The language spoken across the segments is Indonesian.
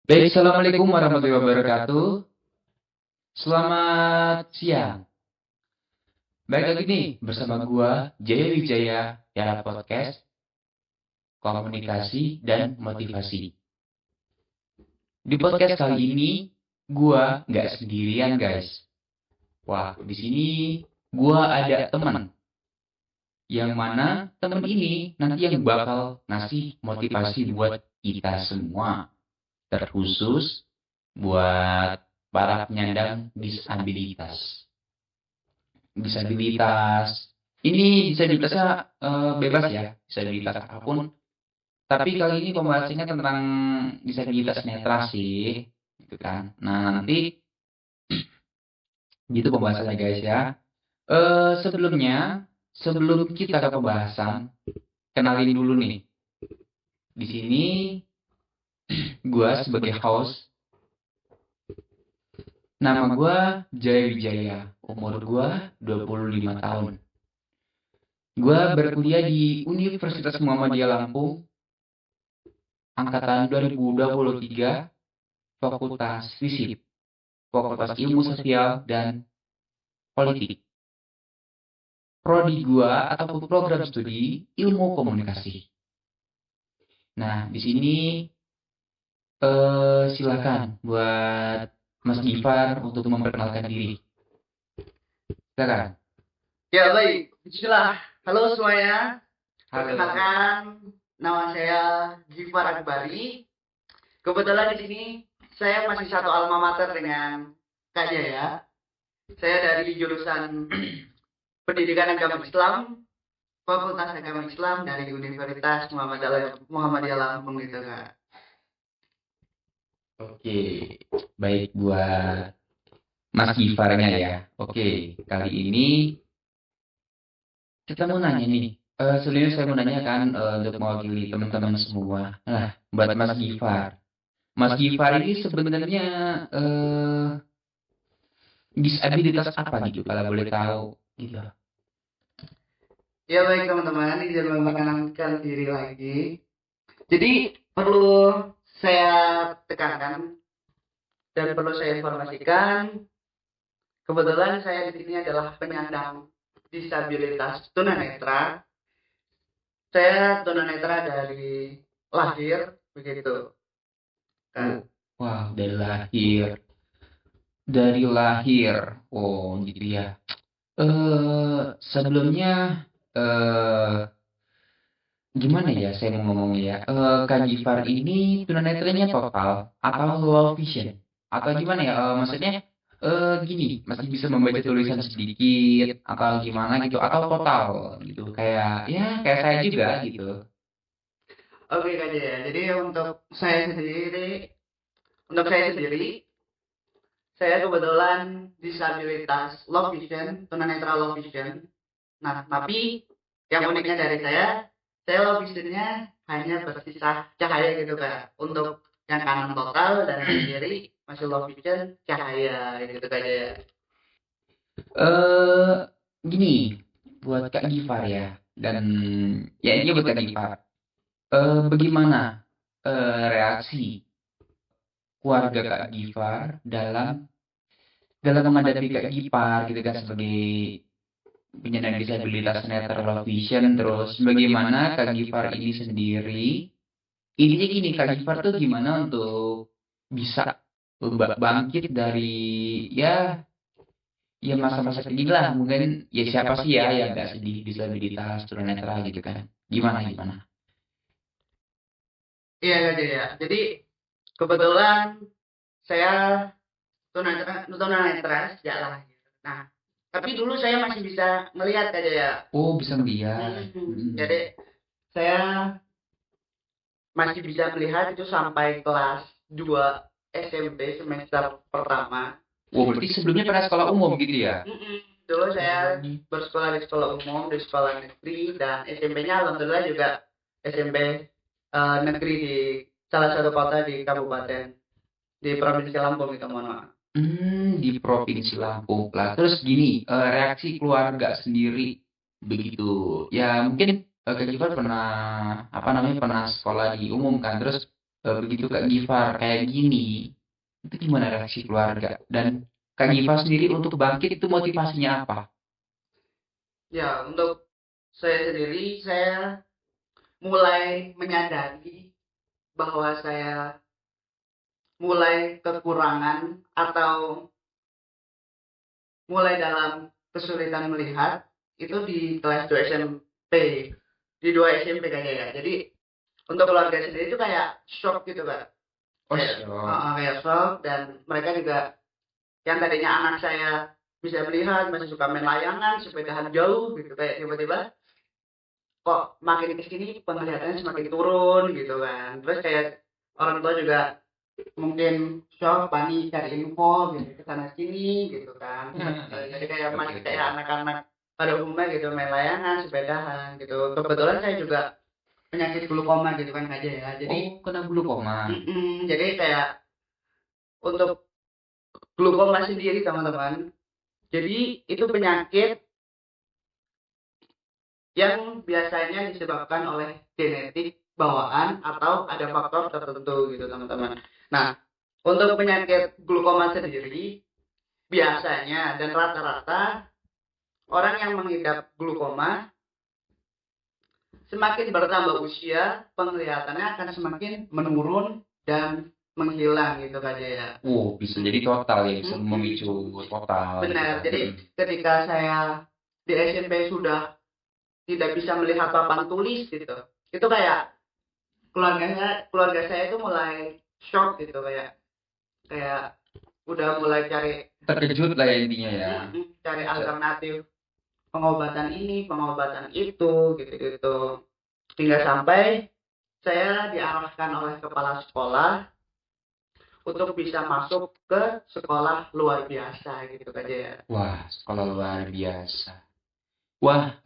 Baik, Assalamualaikum warahmatullahi wabarakatuh. Selamat siang. Baik lagi nih bersama gua Jaya Wijaya dalam podcast Komunikasi dan Motivasi. Di podcast kali ini gua nggak sendirian guys. Wah, di sini gua ada teman yang mana teman ini nanti yang bakal ngasih motivasi buat kita semua, terkhusus buat para penyandang disabilitas. Disabilitas. Ini disabilitasnya bebas ya, disabilitas apapun. Tapi kali ini pembahasannya tentang disabilitas netra sih, gitu kan. Nah, nanti gitu pembahasannya guys ya. Sebelum kita ke pembahasan, kenalin dulu nih. Di sini gua sebagai host, nama gua Jaya Wijaya, umur gua 25 tahun. Gua berkuliah di Universitas Muhammadiyah Lampung angkatan 2023, Fakultas FISIP, Fakultas Ilmu Sosial dan Politik. Prodi gua atau program studi Ilmu Komunikasi. Nah, di sini silakan buat Mas Gifar untuk memperkenalkan diri. Silakan. Ya baik, bismillah. Halo semuanya. Halo. Perkenalkan, nama saya Gifar Akbari. Kebetulan di sini saya masih satu alma mater dengan Kak Jaya. Saya dari jurusan Pendidikan Agama Islam, Fakultas Agama Islam dari Universitas Muhammadiyah Lampung gitu Kak. Oke, baik buat Mas Gifarnya ya. Oke, kali ini kita mau nanya nih. Sebelumnya saya mau nanya kan untuk mewakili teman-teman semua. Nah, buat Mas Gifar. Mas Gifar ini sebenarnya disabilitas apa gitu kalau boleh tahu gitu. Ya baik teman-teman, izin memperkenalkan diri lagi. Jadi perlu saya tekankan dan perlu saya informasikan, kebetulan saya di sini adalah penyandang disabilitas tunanetra. Saya tunanetra dari lahir, begitu. Kan? Wah, dari lahir. Dari lahir. Oh, gitu ya. Sebelumnya eh gimana ya saya mau ngomong ya? Kak Gifar ini tunanetranya total atau low vision? Atau gimana ya? Maksudnya gini, masih bisa membaca tulisan sedikit atau gimana gitu atau total gitu. Kayak saya juga gitu. Oke Kak Jaya, jadi untuk saya sendiri, saya kebetulan disabilitas low vision, tunanetra low vision. Nah, tapi yang uniknya dari saya low visionnya hanya bersisa cahaya gitu Kak. Untuk yang kanan total dan yang kiri masih low vision cahaya gitu Kak Jaya. eh Gini, buat Kak Gifar ya, dan ya ini buat Kak Gifar. Bagaimana reaksi keluarga Kak Gifar dalam menghadapi Kak Gifar gitu kan sebagai penyandang disabilitas netra low vision, terus bagaimana Kak Gifar ini sendiri, intinya gini, Kak Gifar tuh gimana untuk bisa bangkit dari ya ya masa-masa kayak lah, mungkin ya siapa sih ya yang nggak sedih disabilitas tunanetra gitu kan, gimana. Iya Kak Jaya. Jadi kebetulan saya tunanetra sejak lahir. Nah, tapi dulu saya masih bisa melihat Kak Jaya. Oh, bisa melihat. Jadi saya masih bisa melihat itu sampai kelas 2 SMP semester pertama. Oh, berarti sebelumnya pernah sekolah umum gitu ya? Dulu saya bersekolah di sekolah umum, di sekolah negeri, dan SMP-nya alhamdulillah juga SMP negeri di salah satu kota di kabupaten di provinsi Lampung itu mohon maaf. Di Provinsi Lampung lah. Terus gini, reaksi keluarga sendiri begitu. Ya mungkin Kak Gifar pernah apa namanya pernah sekolah di umum kan. Terus begitu Kak Gifar kayak gini, itu gimana reaksi keluarga? Dan Kak Gifar sendiri untuk bangkit itu motivasinya apa? Ya, untuk saya sendiri, saya mulai menyadari bahwa saya mulai kekurangan atau mulai dalam kesulitan melihat itu di kelas 2 SMP, di 2 SMP kayaknya ya. Jadi untuk keluarga sendiri itu kayak shock gitu kan, Oh, kayak siap. kayak shock, dan mereka juga yang tadinya anak saya bisa melihat, masih suka main layangan, sepedahan jauh gitu, kayak tiba-tiba kok makin kesini penglihatannya semakin turun gitu kan. Terus kayak orang tua juga mungkin shock, panik, cari info gitu ke sana sini gitu kan. Jadi kayak masih kayak anak-anak pada umumnya gitu, main layangan, sepedahan gitu. Kebetulan saya juga penyakit glukoma gitu kan aja ya. Jadi Oh, kena glukoma. jadi kayak untuk glukoma sendiri teman-teman. Jadi itu penyakit yang biasanya disebabkan oleh genetik bawaan atau ada faktor tertentu gitu teman-teman. Nah, untuk penyakit glukoma sendiri biasanya dan rata-rata orang yang mengidap glukoma semakin bertambah usia, penglihatannya akan semakin menurun dan menghilang gitu kan ya. Bisa jadi total ya, bisa Mm-mm. memicu total gitu Benar. kan. Jadi ketika saya di SMP sudah tidak bisa melihat papan tulis gitu, itu kayak keluarga saya itu mulai shock gitu, kayak kayak udah mulai cari Terkejut lah ya intinya ya. cari alternatif pengobatan ini, pengobatan itu, gitu-gitu. Hingga sampai saya diarahkan oleh kepala sekolah untuk bisa masuk ke sekolah luar biasa gitu aja ya. Wah, sekolah luar biasa. Wah,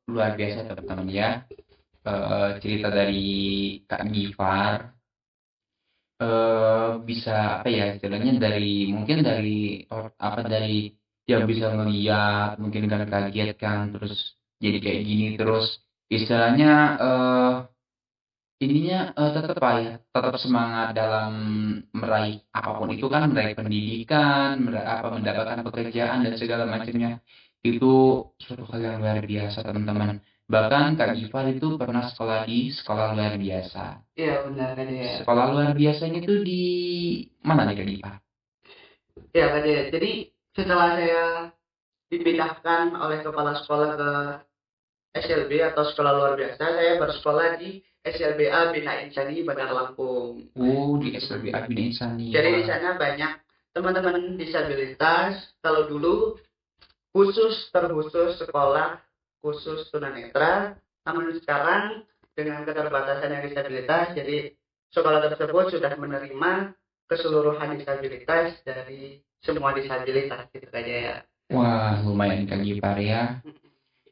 luar biasa teman-teman ya. Cerita dari Kak Gifar, bisa apa ya istilahnya dari mungkin dari apa dari dia bisa ngeliat mungkin kan kaget kan terus jadi kayak gini terus istilahnya ininya tetap apa ya tetap semangat dalam meraih apapun itu kan meraih pendidikan apa mendapatkan pekerjaan dan segala macamnya itu suatu hal yang luar biasa teman-teman bahkan Kak Gifar itu pernah sekolah di sekolah luar biasa. Iya benar aja ya. Sekolah luar biasanya itu di mana nih Kak Gifar? Iya aja ya. Jadi setelah saya dipindahkan oleh kepala sekolah ke SLB atau sekolah luar biasa, saya bersekolah di SLBA Bina Insani Bandar Lampung. Oh, di SLB Abidin Insani. Jadi di Wah. sana banyak teman-teman disabilitas. Kalau dulu terkhusus sekolah khusus tunanetra, namun sekarang dengan keterbatasan yang disabilitas, jadi sekolah tersebut sudah menerima keseluruhan disabilitas dari semua disabilitas gitu aja ya. Wah, lumayan Kak Gifar ya.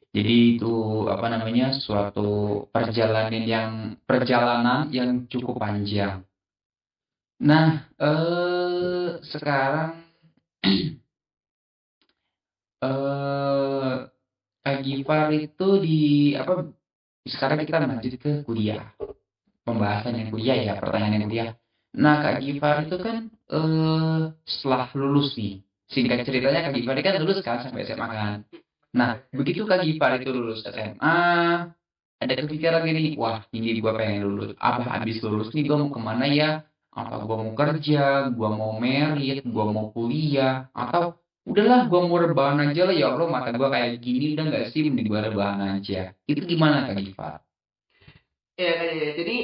Jadi itu apa namanya suatu perjalanan yang cukup panjang. Nah, sekarang eh Kak Gifar itu di apa sekarang kita lanjut ke kuliah. Pembahasan yang kuliah ya, pertanyaan yang kuliah. Nah, Kak Gifar itu kan setelah lulus nih, singkat ceritanya Kak Gifar ini kan lulus kan sampai SMA kan. Nah, begitu Kak Gifar itu lulus SMA, ada kepikiran gini, wah ini gua pengen lulus. Apa habis lulus nih gua mau kemana ya? Apa gua mau kerja, gua mau merit, gua mau kuliah, atau udahlah gua mau rebahan aja lah ya Allah mata gua kayak gini udah nggak sih mending gua rebahan aja. Itu gimana Kak Gifar? Iya, ya. Jadi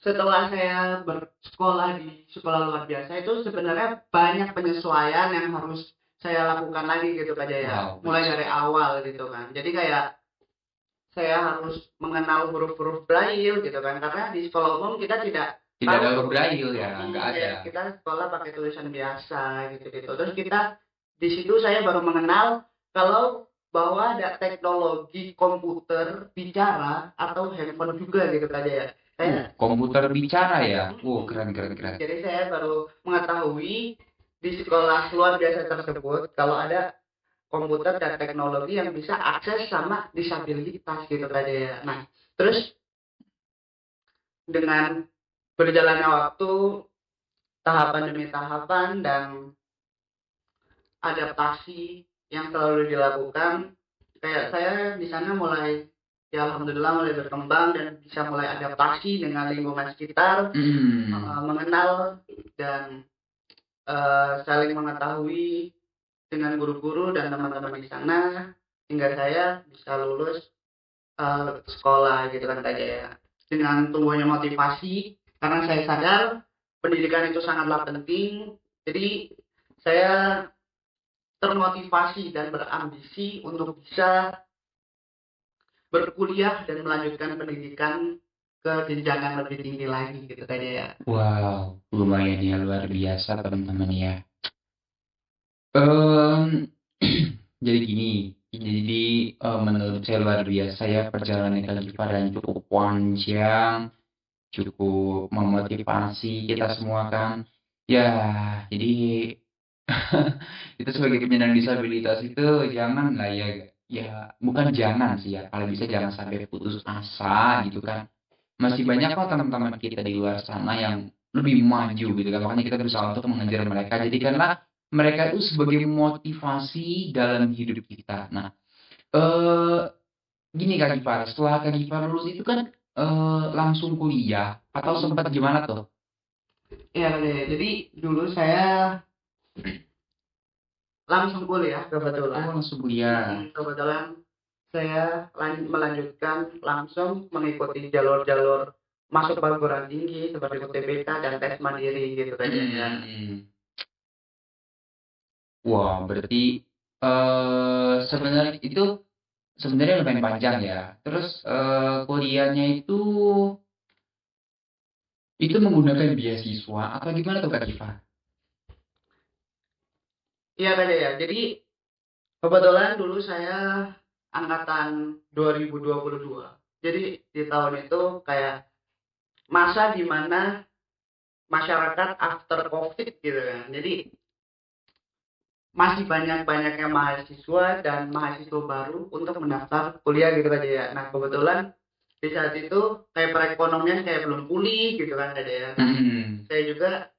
setelah saya bersekolah di sekolah luar biasa itu sebenarnya banyak penyesuaian yang harus saya lakukan lagi gitu aja ya. Wow. Mulai dari awal gitu kan. Jadi kayak saya harus mengenal huruf-huruf braille gitu kan, karena di sekolah umum kita tidak Tidak ada tahu. huruf braille ya, nggak ada. Kita sekolah pakai tulisan biasa gitu-gitu. Terus kita di situ saya baru mengenal kalau bahwa ada teknologi komputer bicara atau handphone juga gitu aja ya. Komputer bicara ya. Keren keren keren. Jadi saya baru mengetahui di sekolah luar biasa tersebut kalau ada komputer dan teknologi yang bisa akses sama disabilitas gitu tadi ya. Nah, terus dengan berjalannya waktu, tahapan demi tahapan, dan adaptasi yang selalu dilakukan, kayak saya di sana mulai, ya alhamdulillah mulai berkembang dan bisa mulai adaptasi dengan lingkungan sekitar, mengenal dan saling mengetahui dengan guru-guru dan teman-teman di sana, hingga saya bisa lulus sekolah gitu kan tadi ya. Dengan tumbuhnya motivasi, karena saya sadar pendidikan itu sangatlah penting, jadi saya termotivasi dan berambisi untuk bisa berkuliah dan melanjutkan pendidikan ke jenjang yang lebih tinggi lagi gitu tadi ya. Wow, lumayan ya, luar biasa teman-teman ya. Em, jadi gini, jadi menurut saya luar biasa ya perjalanan Kak Gifar yang cukup panjang, cukup memotivasi kita semua kan. Ya, jadi kita sebagai penyandang disabilitas itu jangan lah ya, ya bukan jangan sih ya, kalau bisa jangan sampai putus asa gitu kan. Masih banyak kok teman-teman kita di luar sana yang lebih maju gitu kan. Makanya kita berusaha untuk mengejar mereka. Jadikanlah mereka itu sebagai motivasi dalam hidup kita. Nah, eh gini Kak Gifar, setelah Kak Gifar lulus itu kan langsung kuliah atau sempat gimana tuh? Iya jadi dulu saya langsung kuliah kebetulan. Oh, langsung kuliah. Kebetulan saya melanjutkan langsung mengikuti jalur-jalur masuk perguruan tinggi seperti UTBK dan tes mandiri gitu kan ya. Wah, berarti sebenarnya itu sebenarnya lumayan panjang ya. Terus kuliahnya itu menggunakan beasiswa atau gimana tuh Kak Giva? Iya kan ya. Jadi kebetulan dulu saya angkatan 2022. Jadi di tahun itu kayak masa dimana masyarakat after COVID gitu kan. Jadi masih banyak-banyaknya mahasiswa dan mahasiswa baru untuk mendaftar kuliah gitu aja ya. Nah kebetulan di saat itu kayak perekonomian kayak belum pulih gitu kan ada ya. Nah, saya juga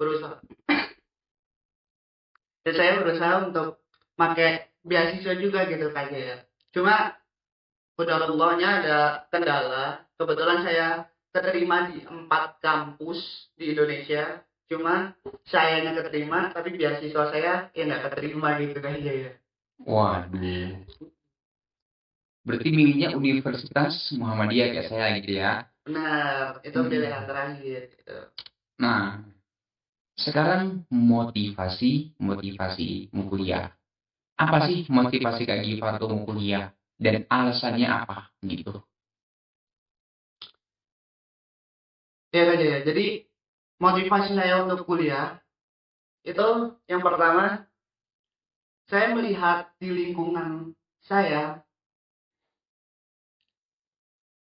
berusaha untuk pakai beasiswa juga gitu kan ya. Cuma qadarullah-nya ada kendala. Kebetulan saya keterima di 4 kampus di Indonesia. Cuma sayanya keterima, tapi beasiswa saya ya nggak keterima gitu kan ya. Waduh. Berarti milihnya Universitas Muhammadiyah kayak saya gitu ya. Benar, itu pilihan terakhir gitu. Nah, sekarang motivasi mau kuliah. Apa sih motivasi Kak Giva tuh mau kuliah dan alasannya apa gitu? Ya kan ya. Jadi motivasi saya untuk kuliah itu yang pertama, saya melihat di lingkungan saya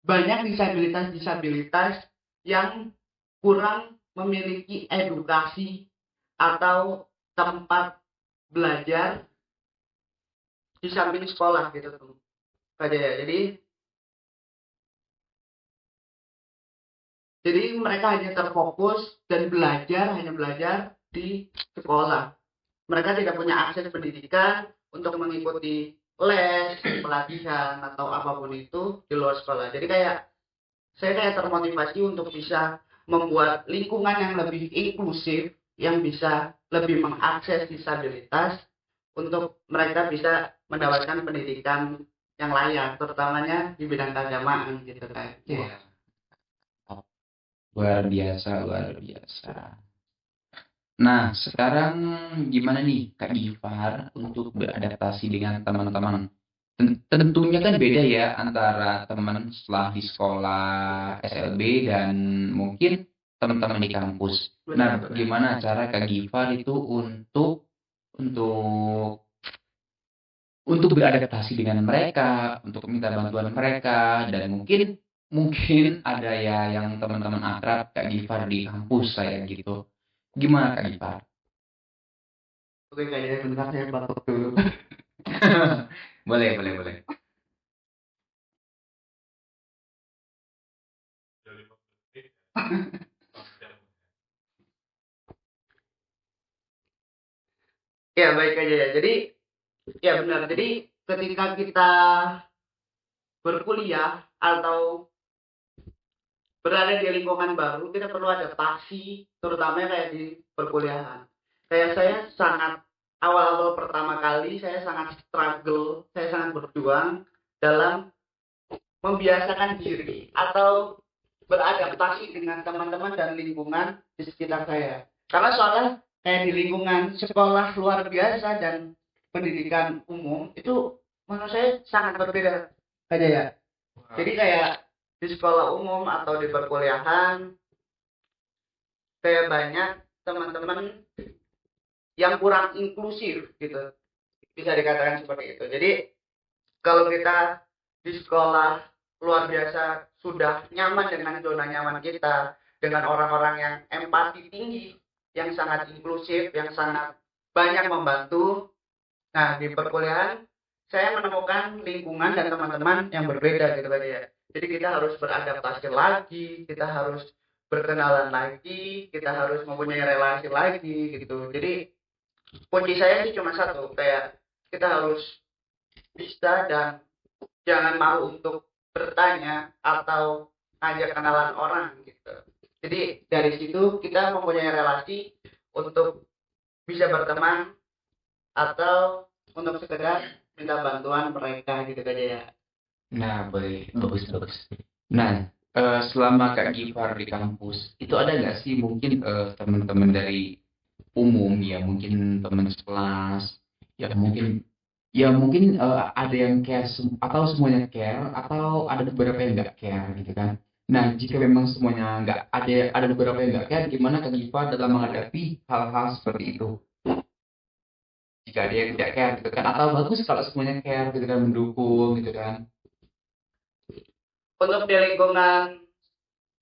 banyak disabilitas-disabilitas yang kurang memiliki edukasi atau tempat belajar di samping sekolah gitu tuh. Ya. Jadi mereka hanya terfokus dan hanya belajar di sekolah. Mereka tidak punya akses pendidikan untuk mengikuti les, pelatihan atau apapun itu di luar sekolah. Jadi saya kayak termotivasi untuk bisa membuat lingkungan yang lebih inklusif, yang bisa lebih mengakses disabilitas untuk mereka bisa mendapatkan pendidikan yang layak, terutamanya di bidang keagamaan gitu kan. Wah, luar biasa, luar biasa. Nah, sekarang gimana nih Kak Gifar untuk beradaptasi dengan teman-teman? Tentunya kan beda ya antara teman setelah di sekolah SLB dan mungkin teman-teman di kampus. Nah, gimana cara Kak Gifar itu untuk untuk beradaptasi dengan mereka, untuk minta bantuan mereka, dan mungkin ada ya yang teman-teman akrab Kak Gifar di kampus saya gitu. Gimana Kak Gifar? Oke, kayaknya bentar saya batuk dulu. Boleh, boleh, boleh. Ya baik aja ya. Jadi ya benar. Jadi ketika kita berkuliah atau berada di lingkungan baru, kita perlu adaptasi, terutama kayak di perkuliahan. Kayak saya sangat awal-awal pertama kali saya sangat struggle, saya sangat berjuang dalam membiasakan diri atau beradaptasi dengan teman-teman dan lingkungan di sekitar saya. Karena soalnya kayak di lingkungan sekolah luar biasa dan pendidikan umum itu menurut saya sangat berbeda aja ya. Jadi kayak di sekolah umum atau di perkuliahan kayak banyak teman-teman yang kurang inklusif gitu. Bisa dikatakan seperti itu. Jadi kalau kita di sekolah luar biasa sudah nyaman dengan zona nyaman kita, dengan orang-orang yang empati tinggi, yang sangat inklusif, yang sangat banyak membantu. Nah, di perkuliahan saya menemukan lingkungan dan teman-teman yang berbeda gitu kan ya. Jadi kita harus beradaptasi lagi, kita harus berkenalan lagi, kita harus mempunyai relasi lagi gitu. Jadi kunci saya sih cuma satu, kayak kita harus bisa dan jangan malu untuk bertanya atau ngajak kenalan orang gitu. Jadi dari situ kita mempunyai relasi untuk bisa berteman atau untuk sekedar minta bantuan mereka gitu aja ya. Nah, boleh, bagus, bagus. Nah, selama Kak Gifar di kampus, itu ada nggak sih mungkin teman-teman dari umum ya, mungkin teman sekelas, ya mungkin ada yang care atau semuanya care, atau ada beberapa yang nggak care gitu kan. Nah, jika memang semuanya nggak ada beberapa yang nggak care, gimana Kak Gifar dalam menghadapi hal-hal seperti itu? Jika ada yang tidak care gitu kan, atau bagus kalau semuanya care gitu kan, mendukung gitu kan. Untuk di lingkungan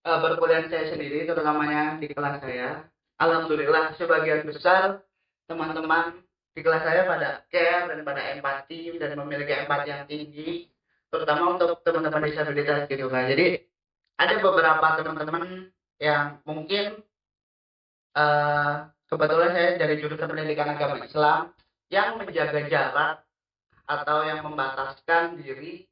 perkuliahan saya sendiri, terutamanya di kelas saya, alhamdulillah sebagian besar teman-teman di kelas saya pada care dan pada empati dan memiliki empati yang tinggi, terutama untuk teman-teman disabilitas gitu kan. Jadi ada beberapa teman-teman yang mungkin eh, kebetulan saya dari jurusan pendidikan agama Islam yang menjaga jarak atau yang membataskan diri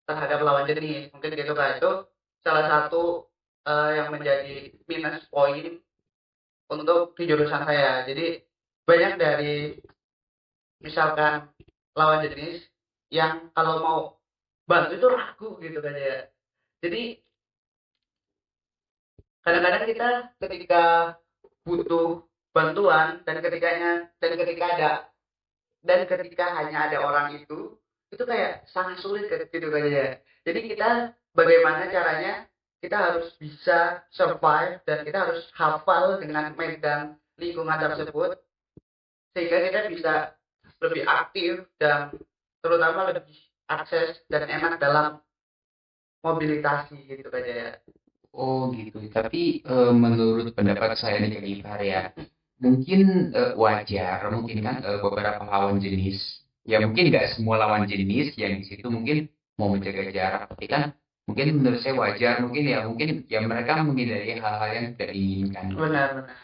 terhadap lawan jenis, mungkin gitu kan. Itu salah satu yang menjadi minus poin untuk di jurusan saya. Jadi banyak dari misalkan lawan jenis yang kalau mau bantu itu ragu gitu kan ya. Jadi kadang-kadang kita ketika butuh bantuan dan ketika ada dan ketika hanya ada orang itu kayak sangat sulit gitu kan ya. Jadi kita bagaimana caranya kita harus bisa survive dan kita harus hafal dengan medan lingkungan tersebut sehingga kita bisa lebih aktif dan terutama lebih akses dan enak dalam mobilitasi gitu kan ya. Oh gitu. Tapi menurut pendapat saya nih Kak Gifar ya, mungkin wajar, mungkin kan beberapa lawan jenis, ya mungkin nggak semua lawan jenis yang di situ mungkin mau menjaga jarak, tapi kan mungkin menurut saya wajar, mungkin ya mereka menghindari hal-hal yang tidak diinginkan. Benar-benar.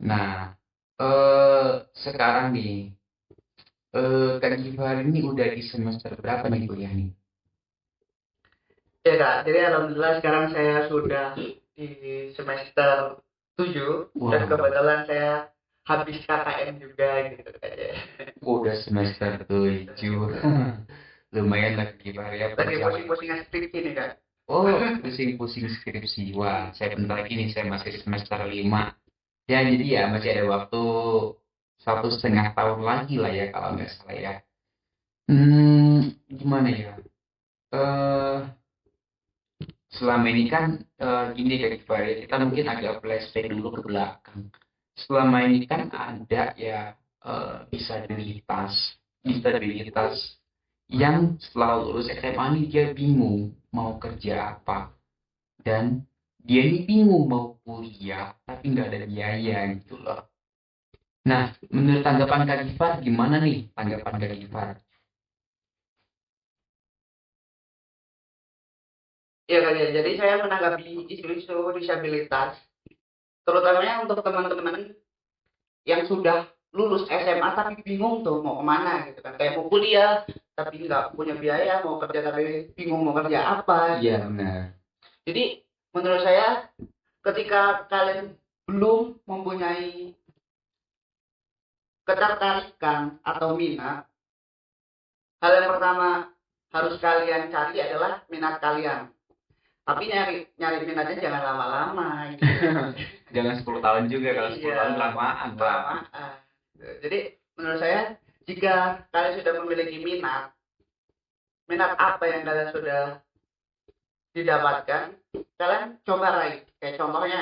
Nah, sekarang nih, Kak Gifar ini udah di semester berapa nih kuliah nih? Ya kak, jadi alhamdulillah sekarang saya sudah di semester 7 dan Wah, kebetulan saya habis KKN juga gitu aja. udah semester 7. Lumayan lah Kak Gifar ya Lagi perjalanan. pusing-pusing skripsi nih kak. Oh, pusing-pusing skripsi. Wah, saya bentar lagi nih, saya masih semester 5. Ya, jadi ya masih ada waktu 1,5 tahun lagi lah ya, kalau nggak salah ya. Gimana ya? Eh, Selama ini kan, gini kayak Iqbal ya, kita mungkin agak flashback dulu ke belakang. Selama ini kan ada ya disabilitas yang setelah lulus SMA nih dia bingung mau kerja apa. Dan dia ini bingung mau kuliah tapi nggak ada biaya gitu loh. Nah, menurut tanggapan Kak Gifar gimana nih tanggapan Kak Gifar? Iya kan ya. Jadi saya menanggapi isu-isu disabilitas, terutamanya untuk teman-teman yang sudah lulus SMA tapi bingung tuh mau kemana gitu kan. Kayak mau kuliah tapi nggak punya biaya, mau kerja tapi bingung mau kerja apa. Iya benar. Jadi menurut saya ketika kalian belum mempunyai ketertarikan atau minat, hal yang pertama harus kalian cari adalah minat kalian. Tapi nyari nyari minatnya jangan lama-lama gitu. Jangan 10 tahun juga, kalau 10 Iya, tahun kelamaan, Pak. kelamaan. Jadi menurut saya jika kalian sudah memiliki minat, minat apa yang kalian sudah didapatkan, kalian coba raih. Kayak contohnya,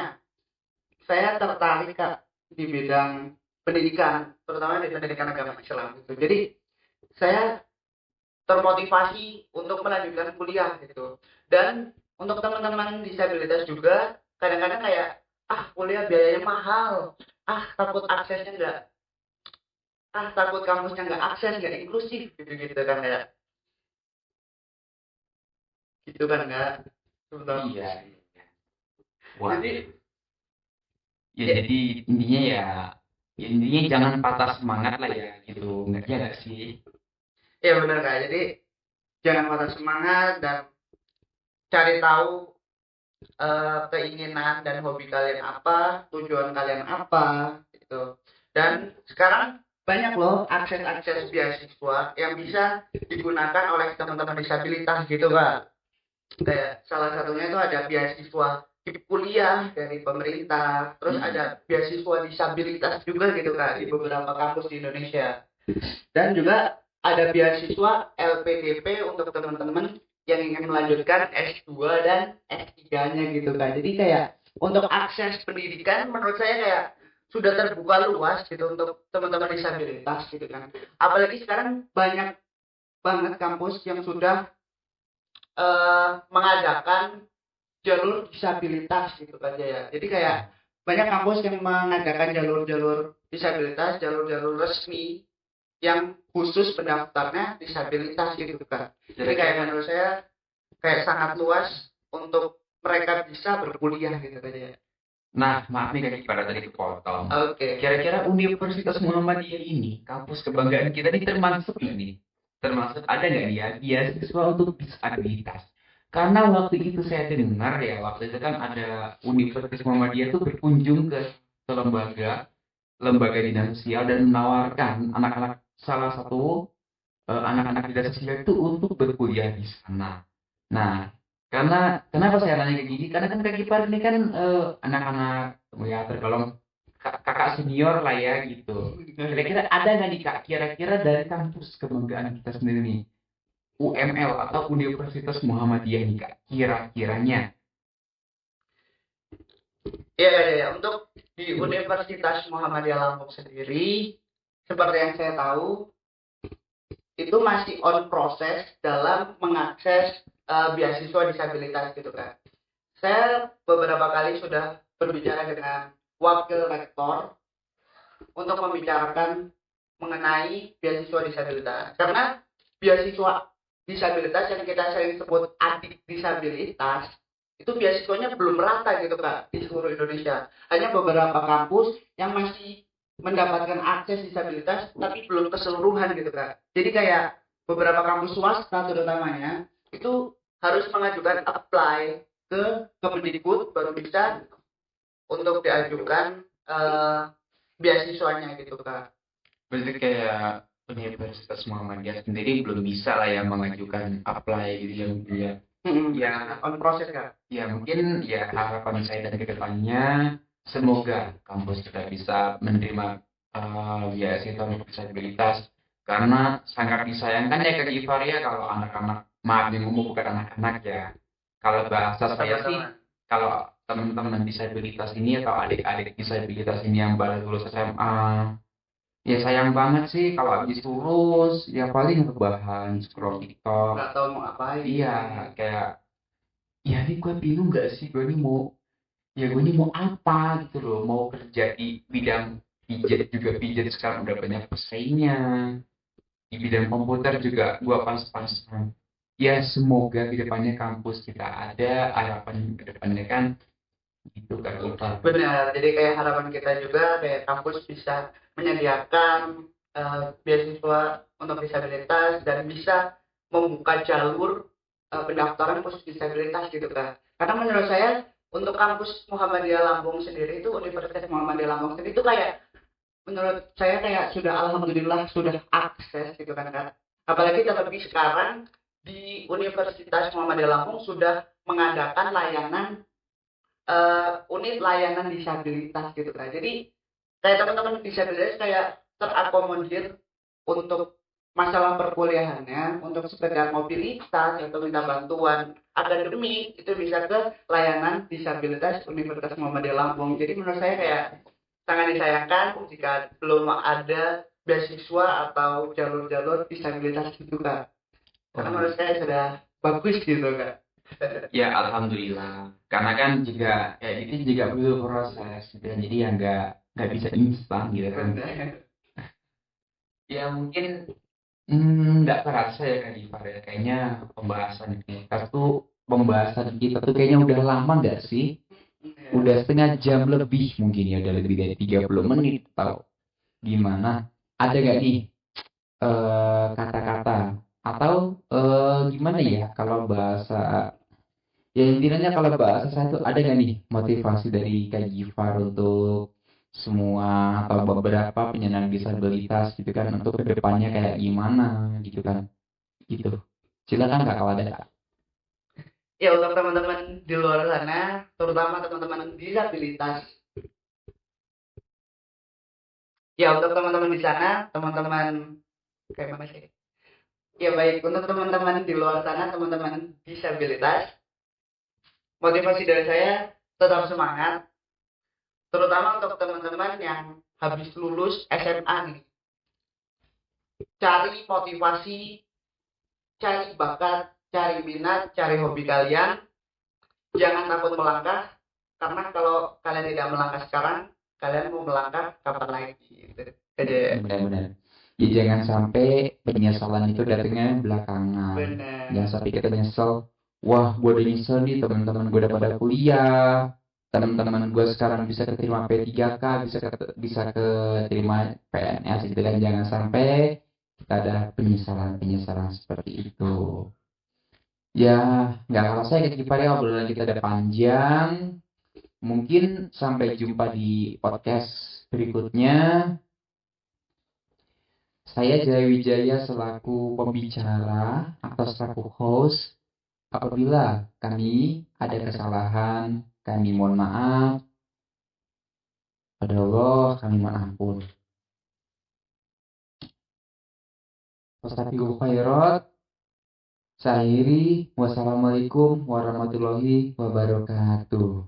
saya tertarik Kak di bidang pendidikan, terutama di pendidikan agama Islam gitu. Jadi saya termotivasi untuk melanjutkan kuliah gitu. Dan untuk teman-teman disabilitas juga kadang-kadang kayak kuliah biayanya mahal, takut aksesnya enggak, takut kampusnya nggak akses, nggak inklusif gitu-gitu kan ya. Gitu kan enggak. Iya. Wah. Jadi Jadi intinya intinya jangan patah semangat lah ya gitu. Nggak sih? ya benar Kak. Jadi jangan patah semangat dan cari tahu keinginan dan hobi kalian apa, tujuan kalian apa gitu. Dan sekarang banyak loh akses-akses beasiswa yang bisa digunakan oleh teman-teman disabilitas gitu Kak. Kayak salah satunya itu ada beasiswa kuliah dari pemerintah, terus ada beasiswa disabilitas juga gitu Kak di beberapa kampus di Indonesia. Dan juga ada beasiswa LPDP untuk teman-teman yang ingin melanjutkan S2 dan S3-nya gitu kan. Jadi kayak untuk akses pendidikan menurut saya kayak sudah terbuka luas gitu untuk teman-teman disabilitas gitu kan. Apalagi sekarang banyak banget kampus yang sudah mengadakan jalur disabilitas gitu kan ya. Jadi kayak banyak kampus yang mengadakan jalur-jalur disabilitas, jalur-jalur resmi yang khusus pendaftarnya disabilitas gitu kan. Jadi kayak menurut saya kayak sangat luas untuk mereka bisa berkuliah gitu kan ya. Nah, maaf nih Kak Kipara tadi kepotong. Oke. Kira-kira Universitas Muhammadiyah ini, kampus kebanggaan kita ini termasuk ini. Termasuk ada nggak ya beasiswa untuk disabilitas? Karena waktu itu saya dengar ya, waktu itu kan ada Universitas Muhammadiyah itu berkunjung ke lembaga dinas sosial dan menawarkan anak-anak salah satu anak-anak dinas sosial itu untuk berkuliah di sana. Nah, karena kenapa saya nanya kayak gini? Karena kan Kak Gipar ini kan anak-anak ya tergolong kakak senior lah ya gitu. Kira-kira ada nggak nih Kak? Kira-kira dari kampus kebanggaan kita sendiri nih, UML atau Universitas Muhammadiyah nih Kak? Kira-kiranya. Ya, untuk di Universitas Muhammadiyah Lampung sendiri, seperti yang saya tahu, itu masih on proses dalam mengakses beasiswa disabilitas gitu kan. Saya beberapa kali sudah berbicara dengan wakil rektor untuk membicarakan mengenai beasiswa disabilitas. Karena beasiswa disabilitas yang kita sering sebut adik disabilitas itu beasiswanya belum rata gitu Kak di seluruh Indonesia. Hanya beberapa kampus yang masih mendapatkan akses disabilitas tapi belum keseluruhan gitu Kak. Jadi kayak beberapa kampus swasta terutamanya itu harus mengajukan apply ke Kemendikbud baru bisa untuk diajukan beasiswanya gitu Kak. Berarti kayak Universitas Muhammadiyah sendiri belum bisa lah ya mengajukan apply gitu ya mungkin ya. Ya, On proses Kak. ya mungkin ya harapan saya dan kedepannya semoga kampus juga bisa menerima beasiswa untuk disabilitas karena sangat disayangkan ya Kak Gifar ya kalau anak-anak, maaf nih ngomong bukan anak-anak ya, kalau bahasa saya sih, kalau teman-teman disabilitas ini atau adik-adik disabilitas ini yang baru lulus SMA, ya sayang banget sih kalau habis lulus ya paling rebahan scroll TikTok. Nggak tahu mau ngapain. Iya, kayak ya ini gue bingung gak sih gue ini mau, ya gue ini mau apa gitu loh, mau kerja di bidang pijat juga, pijat sekarang udah banyak pesaingnya, di bidang komputer juga gue pas-pasan, ya semoga kedepannya kampus kita ada harapan kedepannya kan gitu Kak Gifar. Benar, jadi kayak harapan kita juga kayak kampus bisa menyediakan beasiswa untuk disabilitas dan bisa membuka jalur pendaftaran khusus disabilitas gitu kan. Karena menurut saya untuk kampus Muhammadiyah Lampung sendiri itu Universitas Muhammadiyah Lampung sendiri itu kayak menurut saya kayak sudah alhamdulillah sudah akses gitu kan Kak. Apalagi terlebih sekarang di Universitas Muhammadiyah Lampung sudah mengadakan layanan unit layanan disabilitas gitu kan. Jadi kayak teman-teman disabilitas kayak terakomodir untuk masalah perkuliahannya, untuk sekedar mobilitas atau minta bantuan akademik itu bisa ke layanan disabilitas Universitas Muhammadiyah Lampung. Jadi menurut saya kayak sangat disayangkan jika belum ada beasiswa atau jalur-jalur disabilitas gitu kak. Karena menurut saya sudah bagus gitu kak. Ya alhamdulillah. Karena kan juga itu juga butuh proses gitu ya. Jadi ya nggak bisa instan gitu kan. Ya mungkin nggak terasa ya Kak Gifar ya. Kayaknya pembahasan kita tuh kayaknya udah lama nggak sih? Udah setengah jam lebih mungkin ya, udah lebih dari 30 menit atau gimana? Ada nggak nih kata-kata atau gimana ya kalau bahasa ya intinya kalau bahasa saya tuh ada nggak nih motivasi dari Kak Gifar untuk semua atau beberapa penyandang disabilitas gitu kan untuk kedepannya kayak gimana gitu kan gitu. Silakan Kak kalau ada Kak. Ya untuk teman-teman di luar sana, terutama teman-teman disabilitas. Ya untuk teman-teman di sana, teman-teman kayak mana sih? Ya baik, untuk teman-teman di luar sana, teman-teman disabilitas, motivasi dari saya tetap semangat, terutama untuk teman-teman yang habis lulus SMA nih. Cari motivasi, cari bakat, cari minat, cari hobi kalian. Jangan takut melangkah, karena kalau kalian tidak melangkah sekarang, kalian mau melangkah kapan lagi? Gitu. Benar-benar. Ya jangan sampai penyesalan itu datangnya belakangan. Benar. Jangan sampai kita nyesel. Wah, gue udah nyesel nih teman-teman gue udah pada kuliah. Teman-teman gue sekarang bisa keterima P3K, bisa keterima PNS gitu kan. Jangan sampai kita ada penyesalan-penyesalan seperti itu. Ya, nggak kerasa ya kita ya obrolan kita udah panjang. Mungkin sampai jumpa di podcast berikutnya. Saya Jaya Wijaya selaku pembicara atau selaku host. Apabila kami ada kesalahan, kami mohon maaf. Pada Allah, kami mohon ampun. Wassalamualaikum khairat. Saya akhiri. Wassalamualaikum warahmatullahi wabarakatuh.